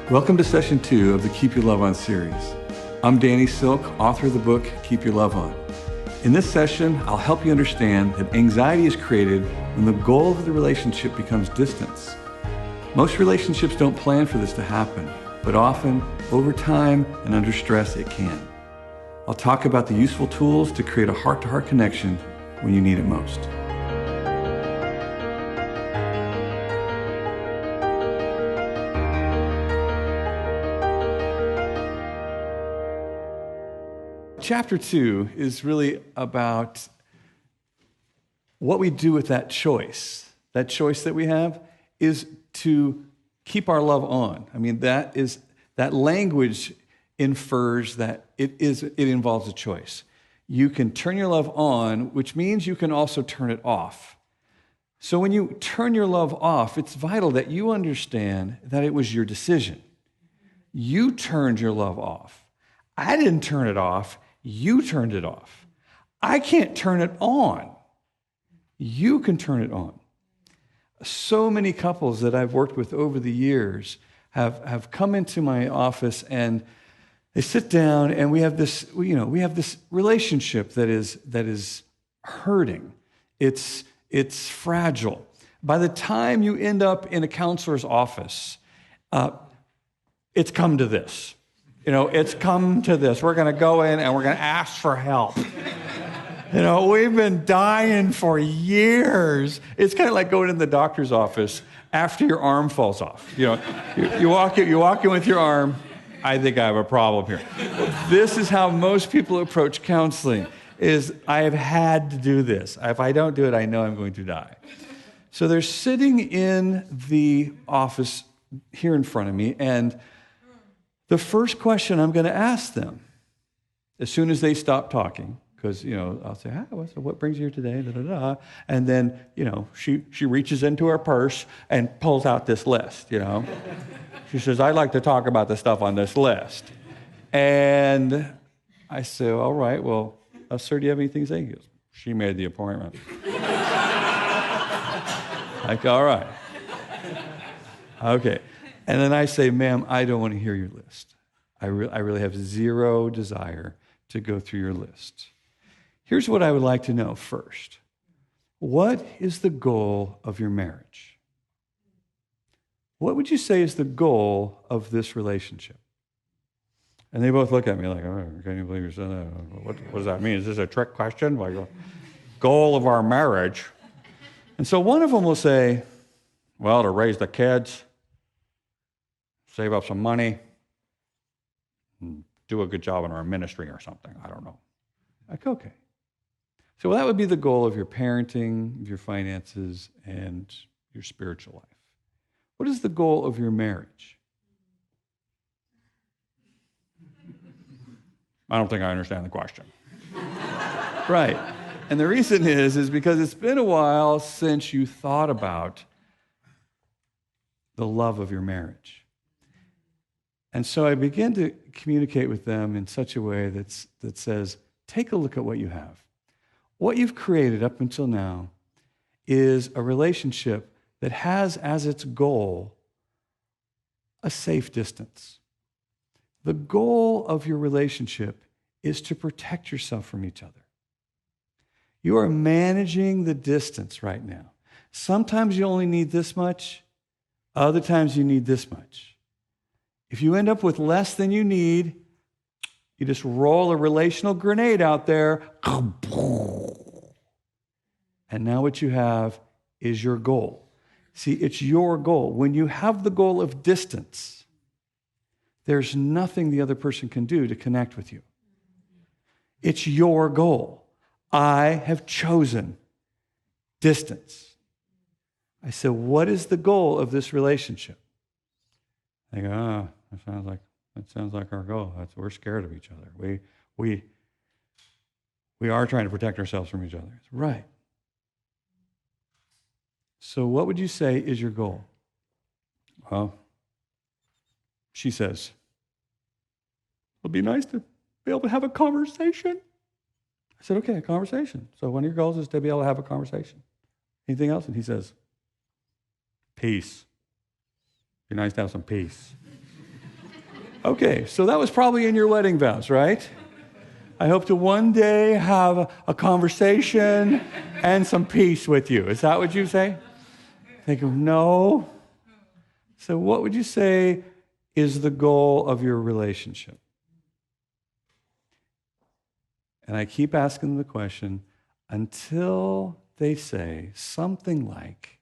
Welcome to Session 2 of the Keep Your Love On series. I'm Danny Silk, author of the book, Keep Your Love On. In this session, I'll help you understand that anxiety is created when the goal of the relationship becomes distance. Most relationships don't plan for this to happen, but often, over time and under stress, it can. I'll talk about the useful tools to create a heart-to-heart connection when you need it most. Chapter 2 is really about what we do with that choice. That choice that we have is to keep our love on. I mean, that language infers that it involves a choice. You can turn your love on, which means you can also turn it off. So when you turn your love off, it's vital that you understand that it was your decision. You turned your love off. I didn't turn it off. You turned it off. I can't turn it on. You can turn it on. So many couples that I've worked with over the years have come into my office and they sit down and we have this relationship that is hurting. It's fragile. By the time you end up in a counselor's office, it's come to this. It's come to this. We're going to go in and we're going to ask for help. We've been dying for years. It's kind of like going in the doctor's office after your arm falls off. You walk in with your arm. I think I have a problem here. This is how most people approach counseling, is I have had to do this. If I don't do it, I know I'm going to die. So they're sitting in the office here in front of me, and the first question I'm going to ask them, as soon as they stop talking, because, I'll say, what brings you here today? Da, da, da. And then, she reaches into her purse and pulls out this list, She says, I'd like to talk about the stuff on this list. And I say, all right, well, sir, do you have anything to say? He goes, she made the appointment. All right. Okay. And then I say, ma'am, I don't want to hear your list. I really have zero desire to go through your list. Here's what I would like to know first. What is the goal of your marriage? What would you say is the goal of this relationship? And they both look at me like, oh, can you believe you said that? What does that mean? Is this a trick question? Like, goal of our marriage? And so one of them will say, well, to raise the kids, save up some money, and do a good job in our ministry or something. I don't know. Like, okay. So that would be the goal of your parenting, of your finances, and your spiritual life. What is the goal of your marriage? I don't think I understand the question. Right. And the reason is because it's been a while since you thought about the love of your marriage. And so I begin to communicate with them in such a way that says, take a look at what you have. What you've created up until now is a relationship that has as its goal a safe distance. The goal of your relationship is to protect yourself from each other. You are managing the distance right now. Sometimes you only need this much. Other times you need this much. If you end up with less than you need, you just roll a relational grenade out there, and now what you have is your goal. See, it's your goal. When you have the goal of distance, there's nothing the other person can do to connect with you. It's your goal. I have chosen distance. I said, what is the goal of this relationship? They go, that sounds like our goal. We're scared of each other. We are trying to protect ourselves from each other. Right. So what would you say is your goal? Well, she says, it'll be nice to be able to have a conversation. I said, okay, a conversation. So one of your goals is to be able to have a conversation. Anything else? And he says, peace. Be nice to have some peace. Okay, so that was probably in your wedding vows, right? I hope to one day have a conversation and some peace with you. Is that what you say? Think of no. So what would you say is the goal of your relationship? And I keep asking the question until they say something like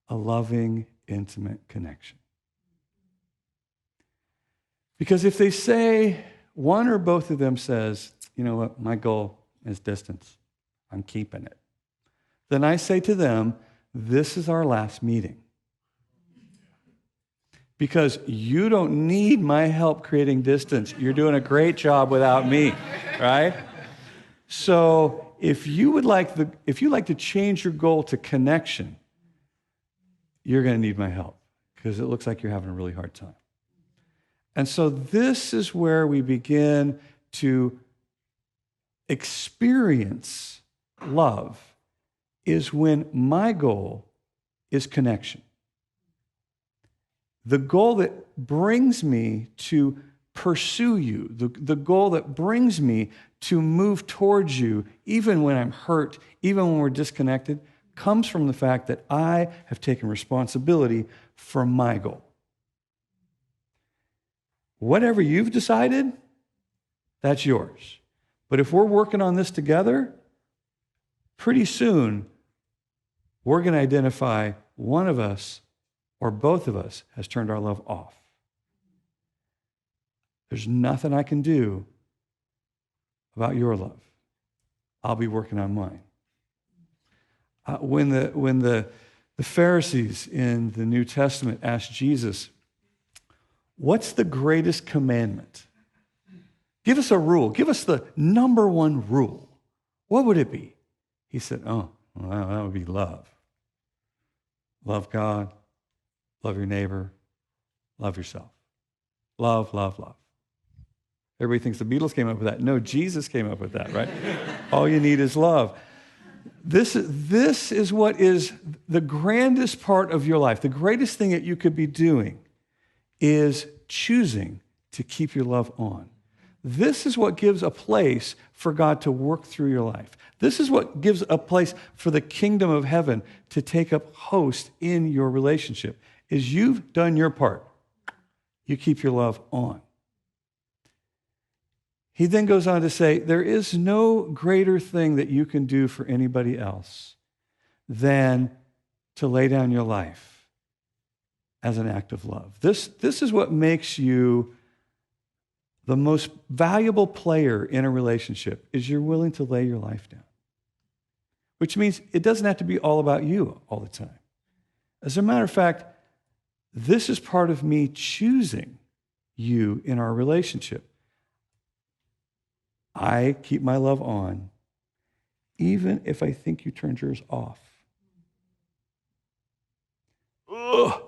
a loving, intimate connection. Because if they say, one or both of them says, you know what, my goal is distance. I'm keeping it. Then I say to them, this is our last meeting. Because you don't need my help creating distance. You're doing a great job without me, right? So if you like to change your goal to connection, you're going to need my help because it looks like you're having a really hard time. And so this is where we begin to experience love, is when my goal is connection. The goal that brings me to pursue you, the goal that brings me to move towards you, even when I'm hurt, even when we're disconnected, comes from the fact that I have taken responsibility for my goal. Whatever you've decided, that's yours. But if we're working on this together, pretty soon we're going to identify one of us or both of us has turned our love off. There's nothing I can do about your love. I'll be working on mine. When the Pharisees in the New Testament asked Jesus, what's the greatest commandment? Give us a rule. Give us the number one rule. What would it be? He said, oh, well, that would be love. Love God, love your neighbor, love yourself. Love, love, love. Everybody thinks the Beatles came up with that. No, Jesus came up with that, right? All you need is love. This is what is the grandest part of your life. The greatest thing that you could be doing is choosing to keep your love on. This is what gives a place for God to work through your life. This is what gives a place for the kingdom of heaven to take up host in your relationship, is you've done your part. You keep your love on. He then goes on to say, there is no greater thing that you can do for anybody else than to lay down your life as an act of love. This is what makes you the most valuable player in a relationship, is you're willing to lay your life down. Which means it doesn't have to be all about you all the time. As a matter of fact, this is part of me choosing you in our relationship. I keep my love on, even if I think you turned yours off. Ugh,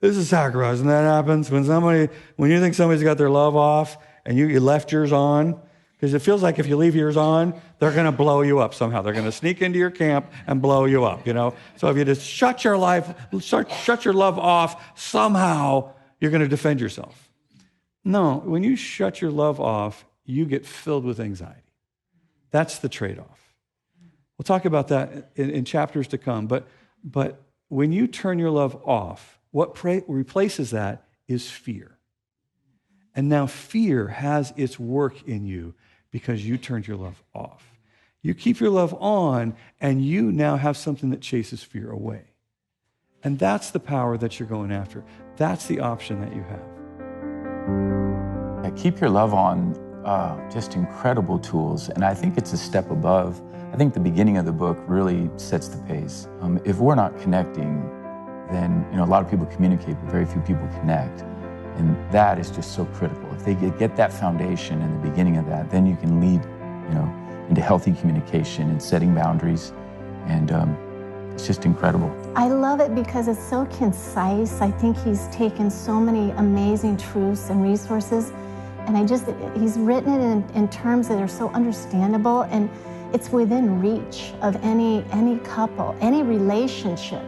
this is sacrifice, and that happens when you think somebody's got their love off and you left yours on, because it feels like if you leave yours on, they're going to blow you up somehow. They're going to sneak into your camp and blow you up, So if you just shut your love off, somehow you're going to defend yourself. No, when you shut your love off, you get filled with anxiety. That's the trade-off. We'll talk about that in chapters to come. But when you turn your love off, what replaces that is fear. And now fear has its work in you because you turned your love off. You keep your love on, and you now have something that chases fear away. And that's the power that you're going after. That's the option that you have. Keep your love on. Just incredible tools, and I think it's a step above. I think the beginning of the book really sets the pace. If we're not connecting, then a lot of people communicate, but very few people connect, and that is just so critical. If they get that foundation in the beginning of that, then you can lead, into healthy communication and setting boundaries, and it's just incredible. I love it because it's so concise. I think he's taken so many amazing truths and resources. And he's written it in terms that are so understandable, and it's within reach of any couple, any relationship.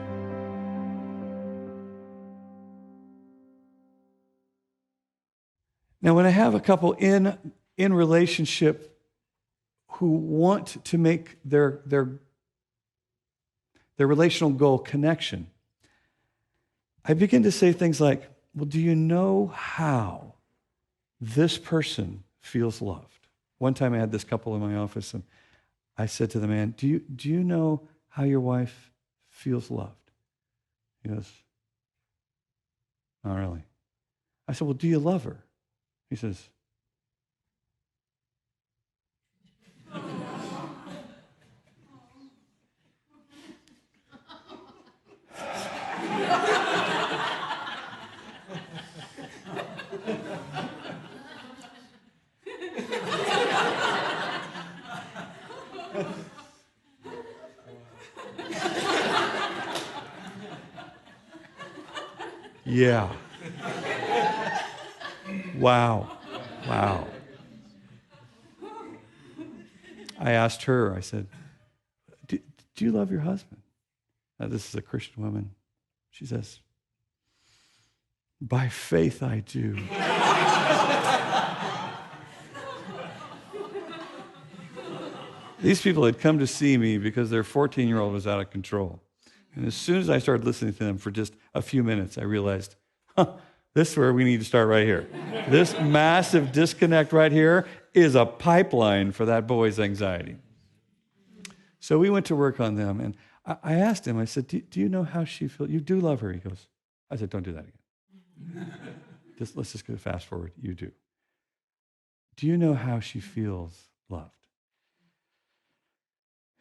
Now, when I have a couple in relationship who want to make their relational goal connection, I begin to say things like, well, do you know how this person feels loved? One time I had this couple in my office, and I said to the man, do you know how your wife feels loved? He goes, not really. I said, well, do you love her? He says, yeah. Wow. I asked her, I said, do you love your husband? Now, this is a Christian woman. She says, by faith I do. These people had come to see me because their 14-year-old was out of control. And as soon as I started listening to them for just a few minutes, I realized, this is where we need to start right here. This massive disconnect right here is a pipeline for that boy's anxiety. So we went to work on them, and I asked him, I said, do you know how she feels? You do love her? He goes, I said, don't do that again. Let's just go fast forward. You do. Do you know how she feels loved?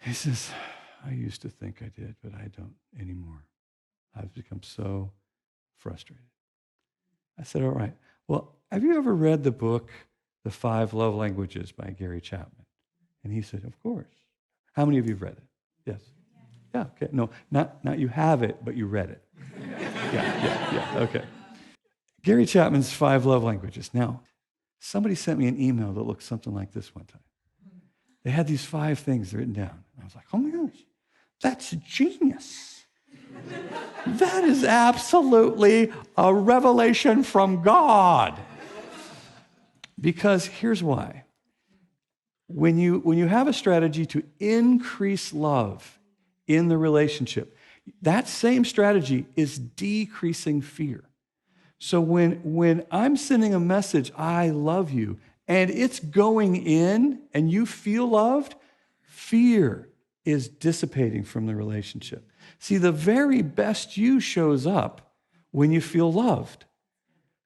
He says, I used to think I did, but I don't anymore. I've become so frustrated. I said, all right. Well, have you ever read the book, The 5 Love Languages by Gary Chapman? And he said, of course. How many of you have read it? Yes. Yeah, okay. No, not you have it, but you read it. Yeah, okay. Gary Chapman's 5 Love Languages. Now, somebody sent me an email that looked something like this one time. They had these 5 things written down. I was like, oh my gosh, that's genius. That is absolutely a revelation from God. Because here's why. When you have a strategy to increase love in the relationship, that same strategy is decreasing fear. So when I'm sending a message, I love you, and it's going in and you feel loved, fear is dissipating from the relationship. See, the very best you shows up when you feel loved.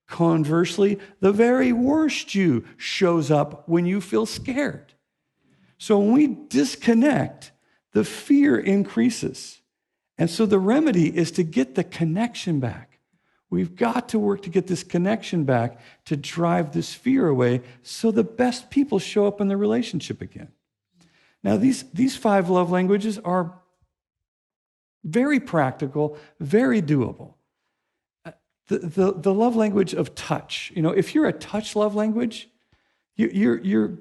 Conversely, the very worst you shows up when you feel scared. So when we disconnect, the fear increases. And so the remedy is to get the connection back. We've got to work to get this connection back to drive this fear away so the best people show up in the relationship again. Now, these 5 love languages are very practical, very doable. The love language of touch. You know, if you're a touch love language, you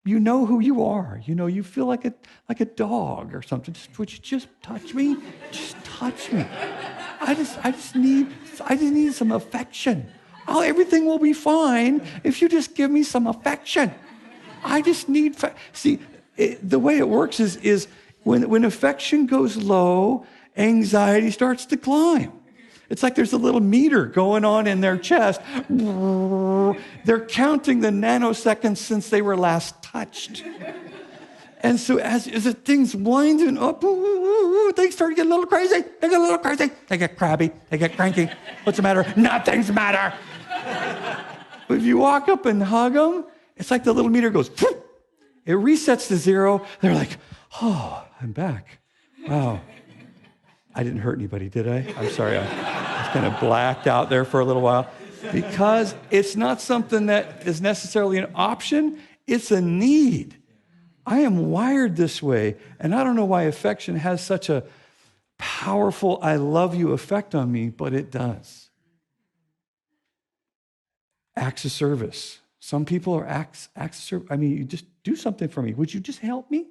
know who you are. You know, you feel like a dog or something. Would you just touch me? Just touch me. I just need some affection. Everything will be fine if you just give me some affection. I just need. The way it works is when affection goes low, anxiety starts to climb. It's like there's a little meter going on in their chest. They're counting the nanoseconds since they were last touched. And so as the thing's winding up, they start getting a little crazy. They get a little crazy. They get crabby. They get cranky. What's the matter? Nothing's the matter. But if you walk up and hug them, it's like the little meter goes, it resets to 0. They're like, oh, I'm back. Wow. I didn't hurt anybody, did I? I'm sorry. I was kind of blacked out there for a little while. Because it's not something that is necessarily an option. It's a need. I am wired this way, and I don't know why affection has such a powerful I love you effect on me, but it does. Acts of service. Some people are acts of service. I mean, you just do something for me. Would you just help me?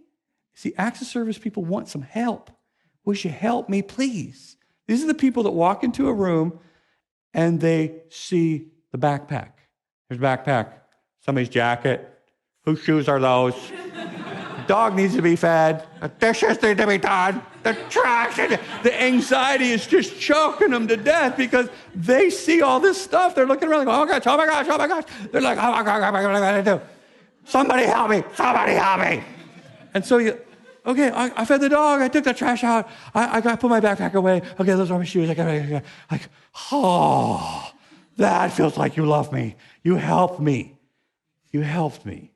See, acts of service people want some help. Would you help me, please? These are the people that walk into a room and they see the backpack His backpack. Somebody's jacket. Whose shoes are those? Dog needs to be fed. The dishes need to be done. The trash. The anxiety is just choking them to death because they see all this stuff. They're looking around like, oh my gosh, oh my gosh, oh my gosh. They're like, oh my gosh, what am I going to do? Somebody help me. Somebody help me. And so okay, I fed the dog. I took the trash out. I got to put my backpack away. Okay, those are my shoes. Like, oh, that feels like you love me. You helped me. You helped me.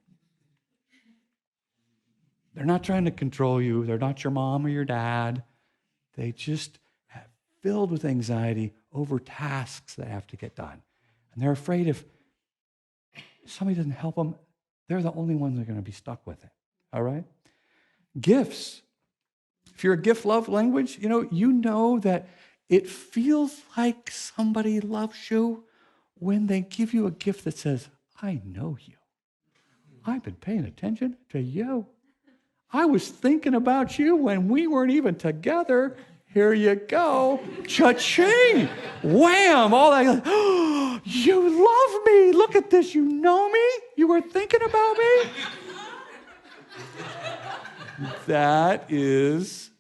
They're not trying to control you. They're not your mom or your dad. They just have filled with anxiety over tasks that have to get done. And they're afraid if somebody doesn't help them, they're the only ones that are going to be stuck with it. All right? Gifts. If you're a gift love language, you know that it feels like somebody loves you when they give you a gift that says, I know you. I've been paying attention to you. I was thinking about you when we weren't even together. Here you go. Cha-ching. Wham. All that. Oh, you love me. Look at this. You know me. You were thinking about me. That is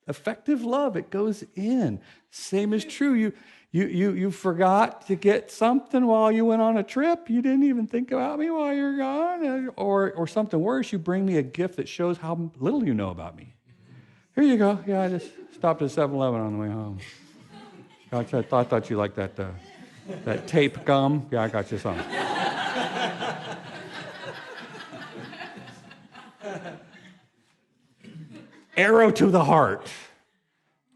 effective love. It goes in. Same is true. You forgot to get something while you went on a trip. You didn't even think about me while you're gone. Or something worse, you bring me a gift that shows how little you know about me. Here you go. Yeah, I just stopped at 7-Eleven on the way home. I thought you liked that tape gum. Yeah, I got you some. Arrow to the heart.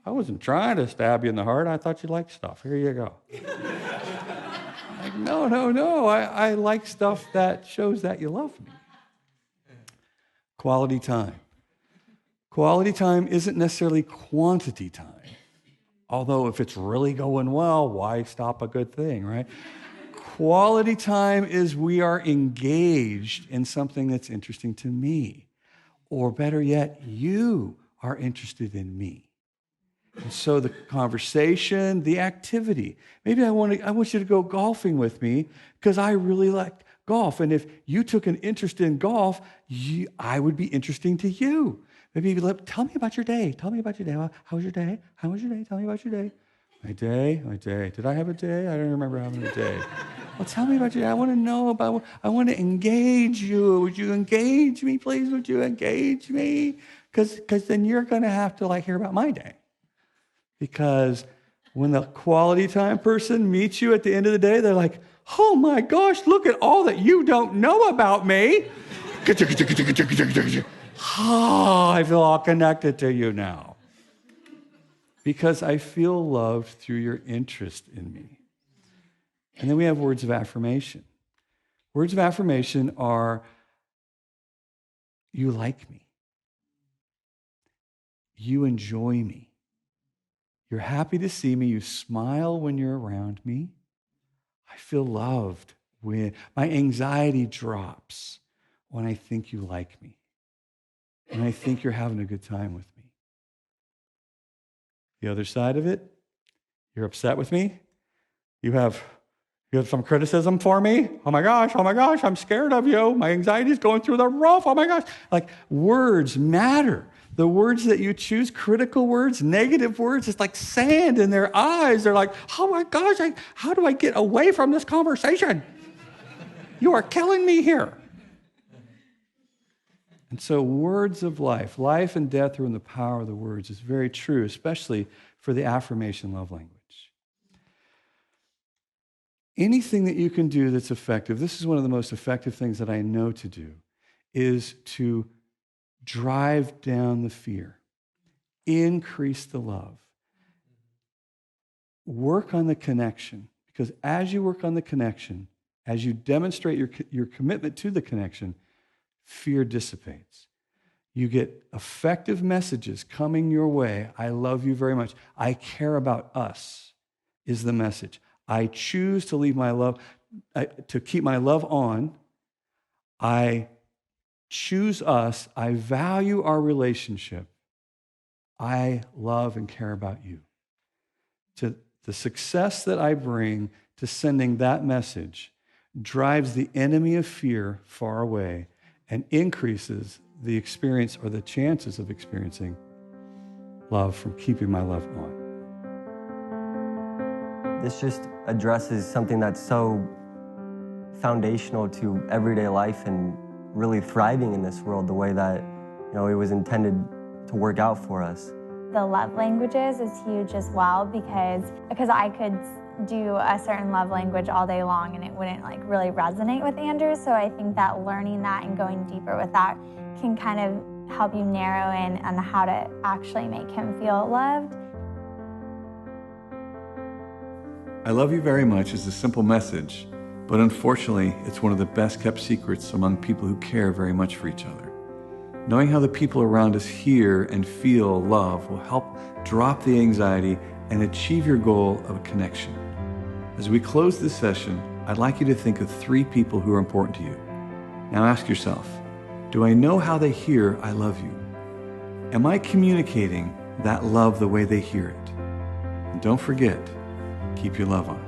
I wasn't trying to stab you in the heart. I thought you liked stuff. Here you go. Like, no. I like stuff that shows that you love me. Quality time. Quality time isn't necessarily quantity time. Although if it's really going well, why stop a good thing, right? Quality time is we are engaged in something that's interesting to me. Or better yet, you are interested in me. And so the conversation, the activity. Maybe I want you to go golfing with me because I really like golf. And if you took an interest in golf, I would be interesting to you. Maybe tell me about your day. Tell me about your day. How was your day? How was your day? Tell me about your day. My day. Did I have a day? I don't remember having a day. Well, tell me about your day. I want to know about. I want to engage you. Would you engage me, please? Would you engage me? Because then you're going to have to hear about my day. Because when the quality time person meets you at the end of the day, they're like, oh my gosh, look at all that you don't know about me. I feel all connected to you now. Because I feel loved through your interest in me. And then we have words of affirmation. Words of affirmation are, you like me. You enjoy me. You're happy to see me. You smile when you're around me. I feel loved when my anxiety drops when I think you like me. When I think you're having a good time with me. The other side of it, you're upset with me. You have some criticism for me. Oh my gosh, I'm scared of you. My anxiety is going through the roof. Oh my gosh. Words matter. The words that you choose, critical words, negative words, it's like sand in their eyes. They're like, oh my gosh, how do I get away from this conversation? You are killing me here. And so words of life and death are in the power of the words is very true, especially for the affirmation love language. Anything that you can do that's effective, this is one of the most effective things that I know to do, is to drive down the fear, increase the love, work on the connection. Because as you work on the connection, as you demonstrate your commitment to the connection, fear dissipates. You get effective messages coming your way. I love you very much. I care about us is the message. I choose to leave my love, to keep my love on. I choose us. I value our relationship. I love and care about you. To the success that I bring to sending that message, drives the enemy of fear far away and increases the experience or the chances of experiencing love from keeping my love on. This just addresses something that's so foundational to everyday life and really thriving in this world the way that, it was intended to work out for us. The love languages is huge as well because I could do a certain love language all day long and it wouldn't really resonate with Andrew. So I think that learning that and going deeper with that can kind of help you narrow in on how to actually make him feel loved. I love you very much is a simple message, but unfortunately, it's one of the best kept secrets among people who care very much for each other. Knowing how the people around us hear and feel love will help drop the anxiety and achieve your goal of a connection. As we close this session, I'd like you to think of 3 people who are important to you. Now ask yourself, do I know how they hear I love you? Am I communicating that love the way they hear it? And don't forget, keep your love on.